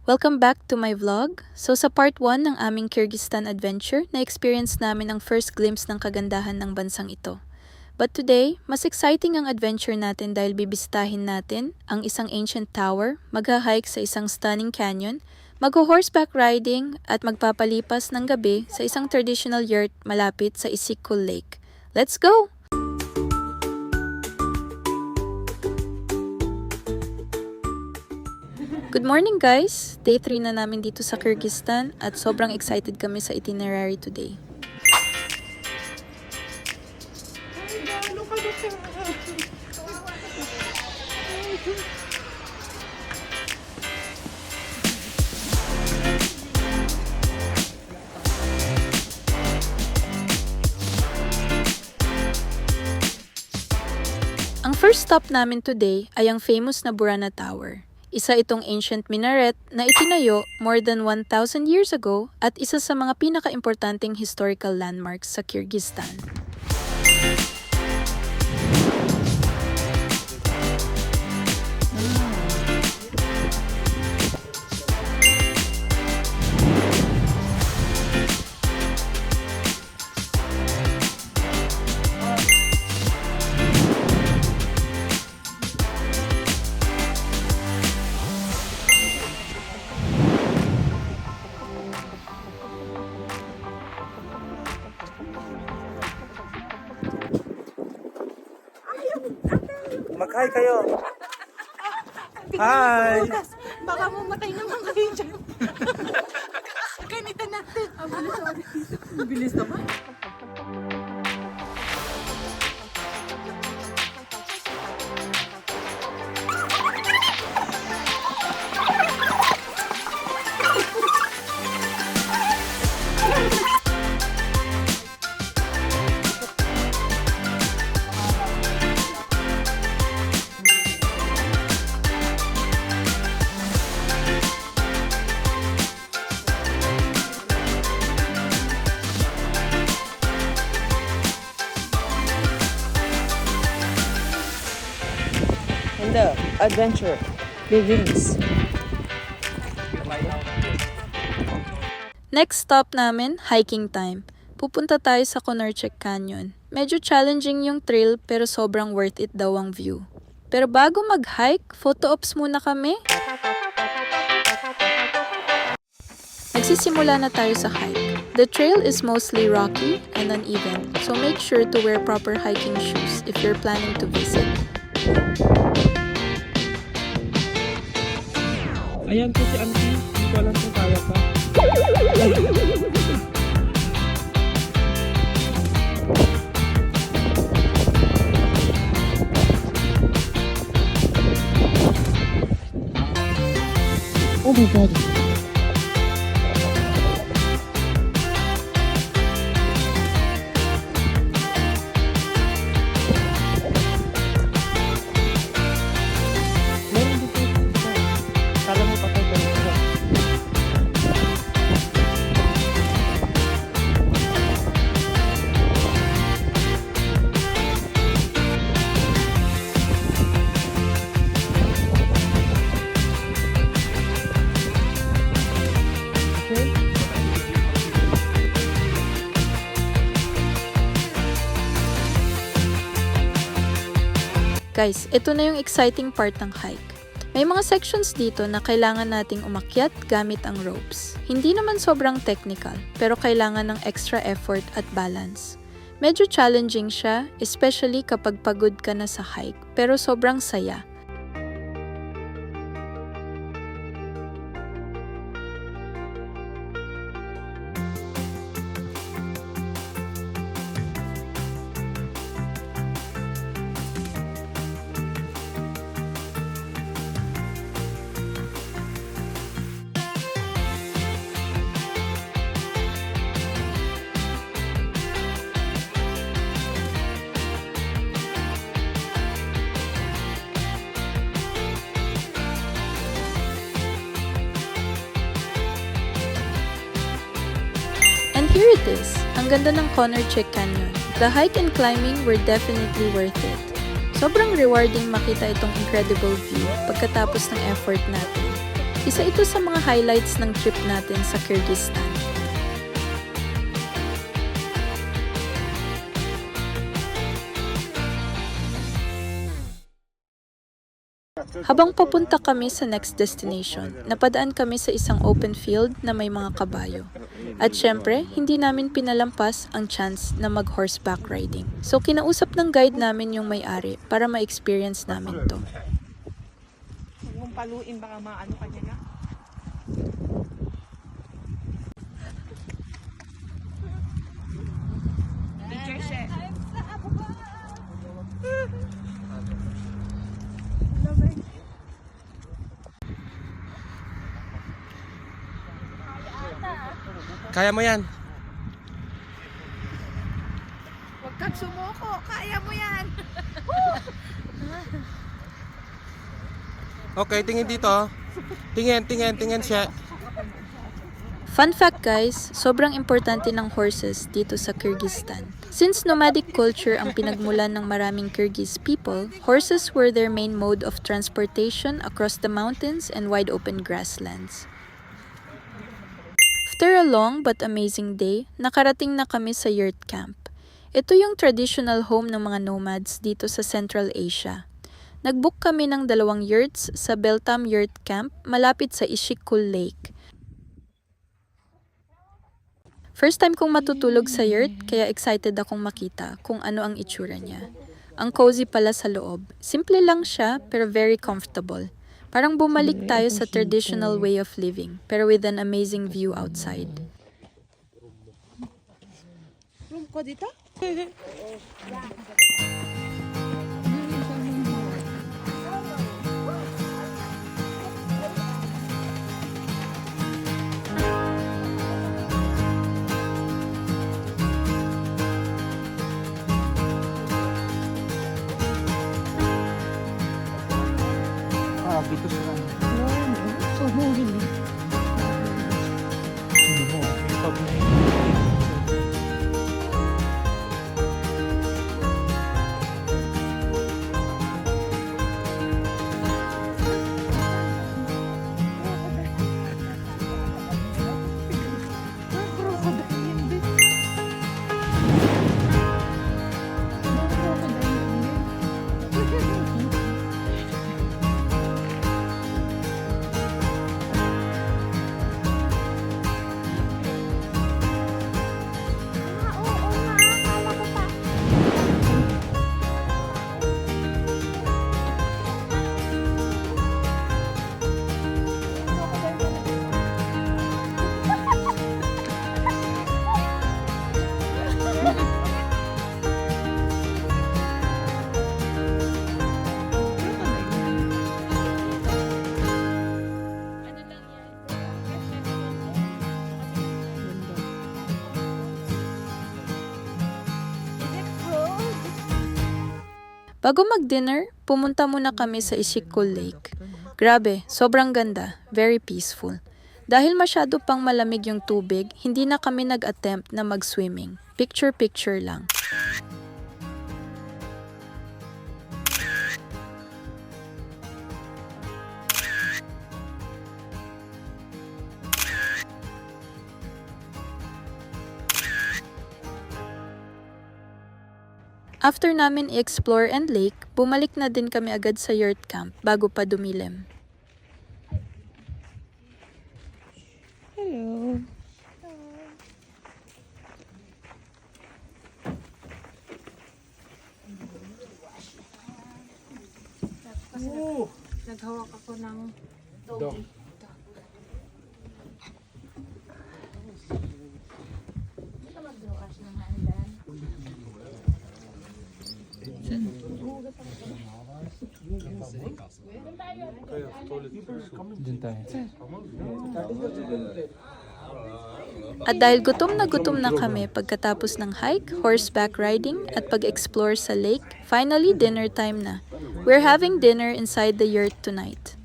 Welcome back to my vlog. So sa part 1 ng aming Kyrgyzstan adventure, na-experience namin ang first glimpse ng kagandahan ng bansang ito. But today, mas exciting ang adventure natin dahil bibisitahin natin ang isang ancient tower, magha-hike sa isang stunning canyon, mag-horseback riding at magpapalipas ng gabi sa isang traditional yurt malapit sa Isikul Lake. Let's go! Good morning guys! Day 3 na namin dito sa Kyrgyzstan at sobrang excited kami sa itinerary today. Ang first stop namin today ay ang famous na Burana Tower. Isa itong ancient minaret na itinayo more than 1,000 years ago at isa sa mga pinaka-importanting historical landmarks sa Kyrgyzstan. Mag-hi kayo. Hi! Baka mamatay naman kayo dyan. Ganito natin. Bilis naman. The adventure begins. Next stop namin, hiking time. Pupunta tayo sa Konorchek Canyon. Medyo challenging yung trail pero sobrang worth it daw ang view. Pero bago mag-hike, photo ops muna kami. Nagsisimula na tayo sa hike. The trail is mostly rocky and uneven, so make sure to wear proper hiking shoes if you're planning to visit. Ayan po si Auntie. Hindi ko alam kung kaya pa. Oh my God. Guys, ito na yung exciting part ng hike. May mga sections dito na kailangan nating umakyat gamit ang ropes. Hindi naman sobrang technical, pero kailangan ng extra effort at balance. Medyo challenging siya, especially kapag pagod ka na sa hike, pero sobrang saya. And here it is, ang ganda ng Konorchek Canyon. The hike and climbing were definitely worth it. Sobrang rewarding makita itong incredible view pagkatapos ng effort natin. Isa ito sa mga highlights ng trip natin sa Kyrgyzstan. Habang papunta kami sa next destination, napadaan kami sa isang open field na may mga kabayo. At syempre, hindi namin pinalampas ang chance na mag-horseback riding. So kinausap ng guide namin yung may-ari para ma-experience namin to. Huwag mong paluin, baka maano ka niya na. Teacher siya. Kaya mo yan. Huwag kang sumuko, kaya mo yan. Okay, tingin dito. Tingin siya. Fun fact guys, sobrang importante ng horses dito sa Kyrgyzstan. Since nomadic culture ang pinagmulan ng maraming Kyrgyz people, horses were their main mode of transportation across the mountains and wide open grasslands. After a long but amazing day, nakarating na kami sa yurt camp. Ito yung traditional home ng mga nomads dito sa Central Asia. Nag-book kami ng 2 yurts sa Beltam Yurt Camp malapit sa Ishikul Lake. First time kong matutulog sa yurt, kaya excited akong makita kung ano ang itsura niya. Ang cozy pala sa loob. Simple lang siya pero very comfortable. Parang bumalik tayo sa traditional way of living, pero with an amazing view outside. Room ko dito? Dito sila. Bago mag-dinner, pumunta muna kami sa Ishikul Lake. Grabe, sobrang ganda, very peaceful. Dahil masyado pang malamig yung tubig, hindi na kami nag-attempt na mag-swimming. Picture-picture lang. After namin i-explore and lake, bumalik na din kami agad sa yurt camp bago pa dumilim. Hello. Naghawak ako ng doggy. At dahil gutom na kami pagkatapos ng hike, horseback riding at pag-explore sa lake, finally dinner time na. We're having dinner inside the yurt tonight.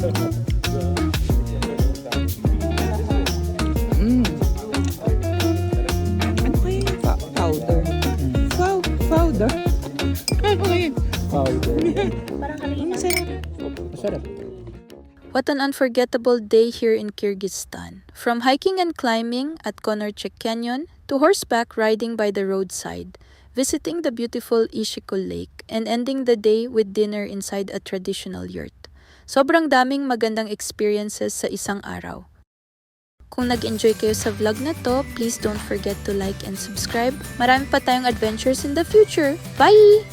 Ano kaya yung powder? Powder? Ano kaya? Powder. Masarap. Masarap. What an unforgettable day here in Kyrgyzstan. From hiking and climbing at Konarchek Canyon to horseback riding by the roadside, visiting the beautiful Ishikul Lake, and ending the day with dinner inside a traditional yurt. Sobrang daming magandang experiences sa isang araw. Kung nag-enjoy kayo sa vlog na to, please don't forget to like and subscribe. Marami pa tayong adventures in the future. Bye!